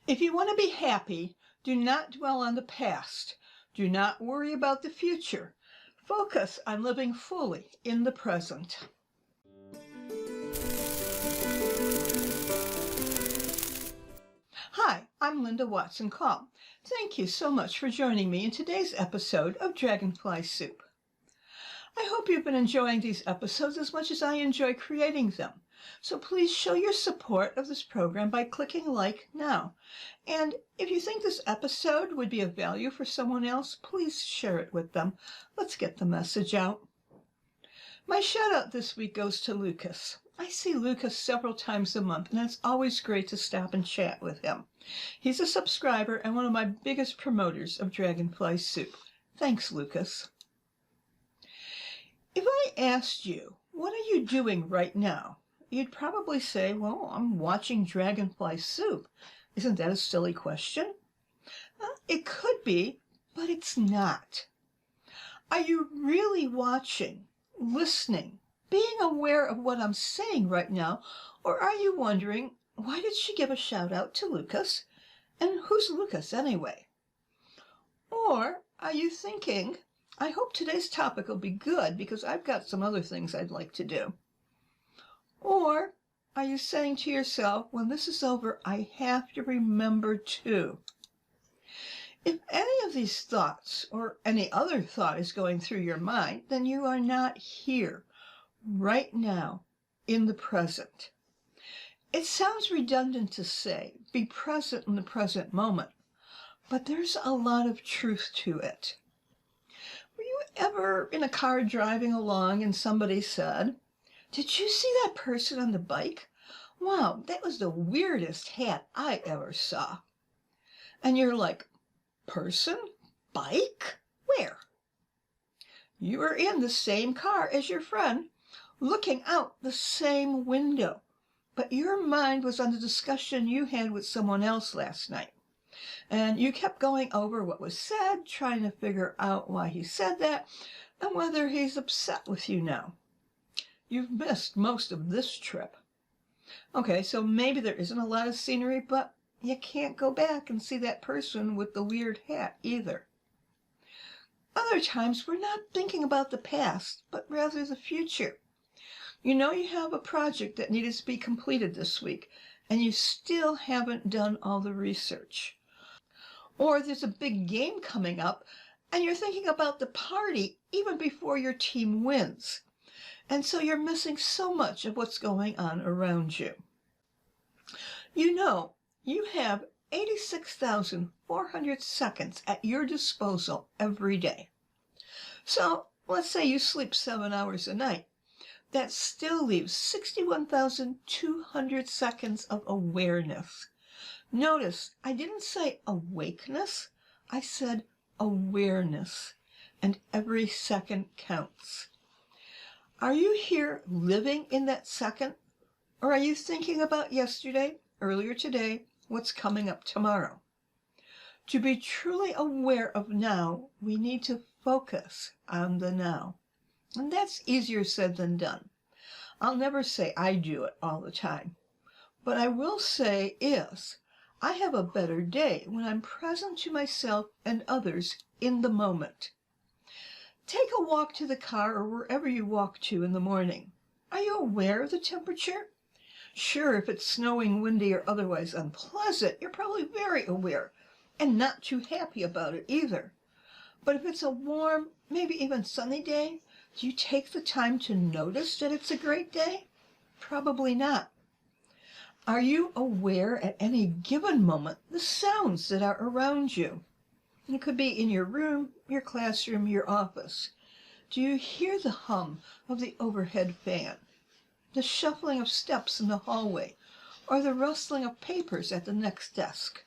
If you want to be happy, do not dwell on the past. Do not worry about the future. Focus on living fully in the present. Hi, I'm Linda Watson-Call. Thank you so much for joining me in today's episode of Dragonfly Soup. I hope you've been enjoying these episodes as much as I enjoy creating them. So please show your support of this program by clicking like now. And if you think this episode would be of value for someone else, please share it with them. Let's get the message out. My shout out this week goes to Lucas. I see Lucas several times a month, and it's always great to stop and chat with him. He's a subscriber and one of my biggest promoters of Dragonfly Soup. Thanks, Lucas. If I asked you, what are you doing right now? You'd probably say, well, I'm watching Dragonfly Soup. Isn't that a silly question? It could be, but it's not. Are you really watching, listening, being aware of what I'm saying right now? Or are you wondering, why did she give a shout out to Lucas? And who's Lucas anyway? Or are you thinking, I hope today's topic will be good because I've got some other things I'd like to do? Or are you saying to yourself, when this is over, I have to remember to? If any of these thoughts or any other thought is going through your mind, then you are not here, right now, in the present. It sounds redundant to say, be present in the present moment, but there's a lot of truth to it. Were you ever in a car driving along and somebody said, did you see that person on the bike? Wow, that was the weirdest hat I ever saw. And you're like, person? Bike? Where? You were in the same car as your friend, looking out the same window, but your mind was on the discussion you had with someone else last night. And you kept going over what was said, trying to figure out why he said that, and whether he's upset with you now. You've missed most of this trip. Okay, so maybe there isn't a lot of scenery, but you can't go back and see that person with the weird hat either. Other times we're not thinking about the past, but rather the future. You know you have a project that needed to be completed this week, and you still haven't done all the research. Or there's a big game coming up, and you're thinking about the party even before your team wins. And so you're missing so much of what's going on around you. You know, you have 86,400 seconds at your disposal every day. So let's say you sleep 7 hours a night. That still leaves 61,200 seconds of awareness. Notice, I didn't say awakeness, I said awareness, and every second counts. Are you here living in that second, or are you thinking about yesterday, earlier today, what's coming up tomorrow? To be truly aware of now, we need to focus on the now. And that's easier said than done. I'll never say I do it all the time. But I will say is, I have a better day when I'm present to myself and others in the moment. Take a walk to the car or wherever you walk to in the morning. Are you aware of the temperature? Sure, if it's snowing, windy, or otherwise unpleasant, you're probably very aware and not too happy about it either. But if it's a warm, maybe even sunny day, do you take the time to notice that it's a great day? Probably not. Are you aware at any given moment the sounds that are around you? It could be in your room, your classroom, your office. Do you hear the hum of the overhead fan, the shuffling of steps in the hallway, or the rustling of papers at the next desk?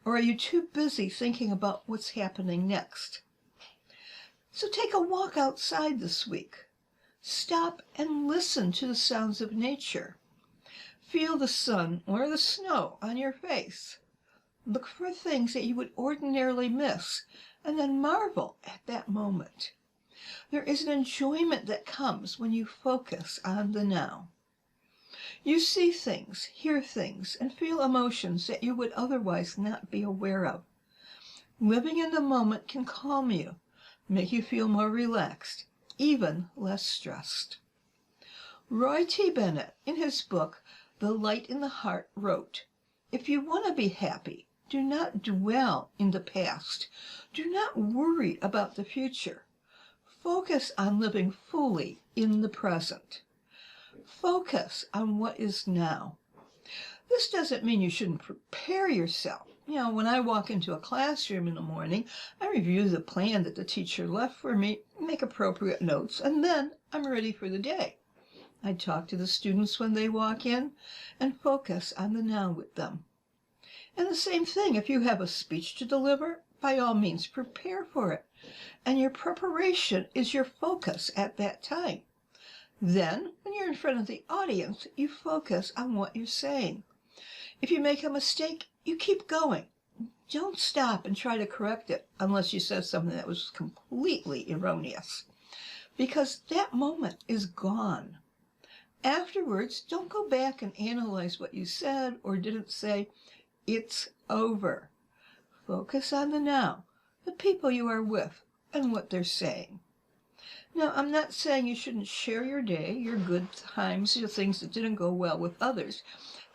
Or are you too busy thinking about what's happening next? So take a walk outside this week. Stop and listen to the sounds of nature. Feel the sun or the snow on your face. Look for things that you would ordinarily miss, and then marvel at that moment. There is an enjoyment that comes when you focus on the now. You see things, hear things, and feel emotions that you would otherwise not be aware of. Living in the moment can calm you, make you feel more relaxed, even less stressed. Roy T. Bennett, in his book, The Light in the Heart, wrote, "If you want to be happy, do not dwell in the past. Do not worry about the future. Focus on living fully in the present. Focus on what is now." This doesn't mean you shouldn't prepare yourself. When I walk into a classroom in the morning, I review the plan that the teacher left for me, make appropriate notes, and then I'm ready for the day. I talk to the students when they walk in and focus on the now with them. And the same thing, if you have a speech to deliver, by all means prepare for it. And your preparation is your focus at that time. Then, when you're in front of the audience, you focus on what you're saying. If you make a mistake, you keep going. Don't stop and try to correct it unless you said something that was completely erroneous, because that moment is gone. Afterwards, don't go back and analyze what you said or didn't say. It's over. Focus on the now, the people you are with, and what they're saying. Now, I'm not saying you shouldn't share your day, your good times, your things that didn't go well with others.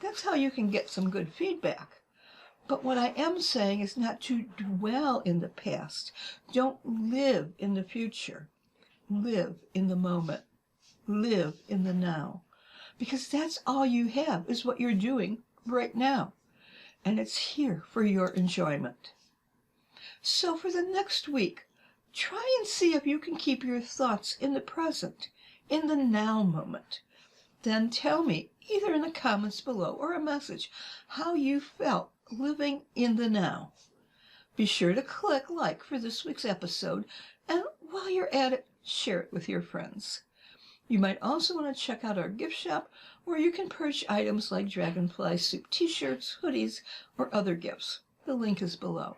That's how you can get some good feedback. But what I am saying is not to dwell in the past. Don't live in the future. Live in the moment. Live in the now. Because that's all you have, is what you're doing right now. And it's here for your enjoyment. So for the next week, try and see if you can keep your thoughts in the present, in the now moment. Then tell me, either in the comments below or a message, how you felt living in the now. Be sure to click like for this week's episode, and while you're at it, share it with your friends. You might also want to check out our gift shop, where you can purchase items like Dragonfly Soup t-shirts, hoodies, or other gifts. The link is below.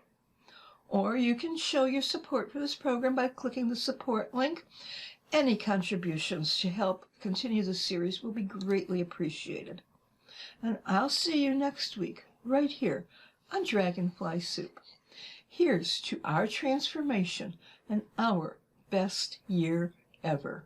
Or you can show your support for this program by clicking the support link. Any contributions to help continue the series will be greatly appreciated. And I'll see you next week, right here on Dragonfly Soup. Here's to our transformation and our best year ever.